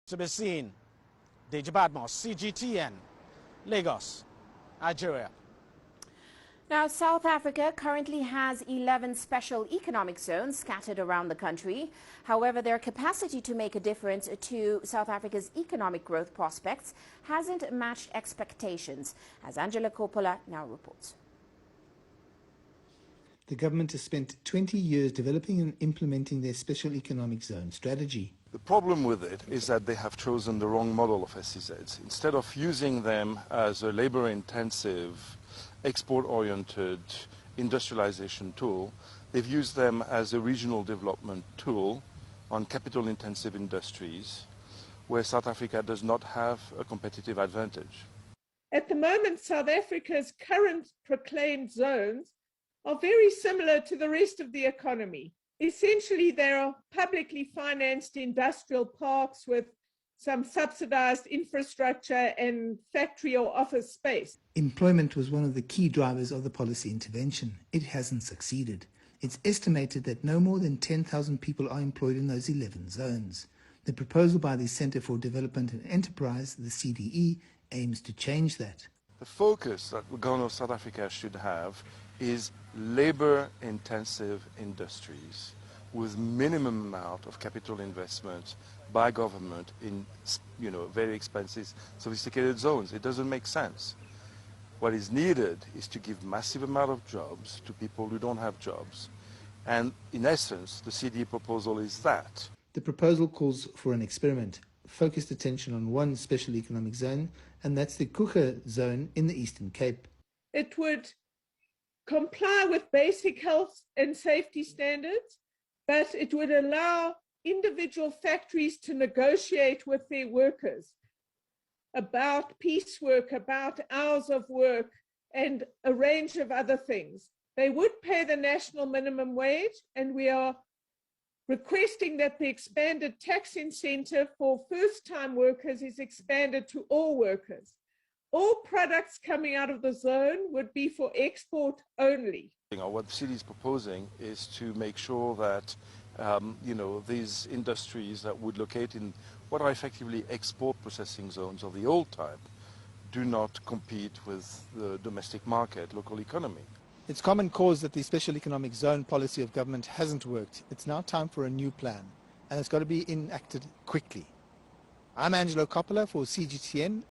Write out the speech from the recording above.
To be seen, Deji Badmos, CGTN, Lagos, Nigeria. Now, South Africa currently has 11 special economic zones scattered around the country. However, their capacity to make a difference to South Africa's economic growth prospects hasn't matched expectations, as Angela Coppola now reports. The government has spent 20 years developing and implementing their special economic zone strategy. The problem with it is that they have chosen the wrong model of SEZs. Instead of using them as a labor-intensive, export-oriented industrialization tool, they've used them as a regional development tool on capital-intensive industries where South Africa does not have a competitive advantage. At the moment, South Africa's current proclaimed zones are very similar to the rest of the economy. Essentially, there are publicly financed industrial parks with some subsidized infrastructure and factory or office space. Employment was one of the key drivers of the policy intervention. It hasn't succeeded. It's estimated that no more than 10,000 people are employed in those 11 zones. The proposal by the Centre for Development and Enterprise, the CDE, aims to change that. The focus that the government of South Africa should have is labor-intensive industries with minimum amount of capital investment by government in, very expensive, sophisticated zones. It doesn't make sense. What is needed is to give massive amount of jobs to people who don't have jobs. And in essence, the CDE proposal is that. The proposal calls for an experiment, focused attention on one special economic zone, and that's the Kruger zone in the Eastern Cape. It would comply with basic health and safety standards, but it would allow individual factories to negotiate with their workers about piecework, about hours of work, and a range of other things. They would pay the national minimum wage, and we are requesting that the expanded tax incentive for first-time workers is expanded to all workers. All products coming out of the zone would be for export only. What the city is proposing is to make sure that these industries that would locate in what are effectively export processing zones of the old type do not compete with the domestic market, local economy. It's common cause that the special economic zone policy of government hasn't worked. It's now time for a new plan, and it's got to be enacted quickly. I'm Angelo Coppola for CGTN.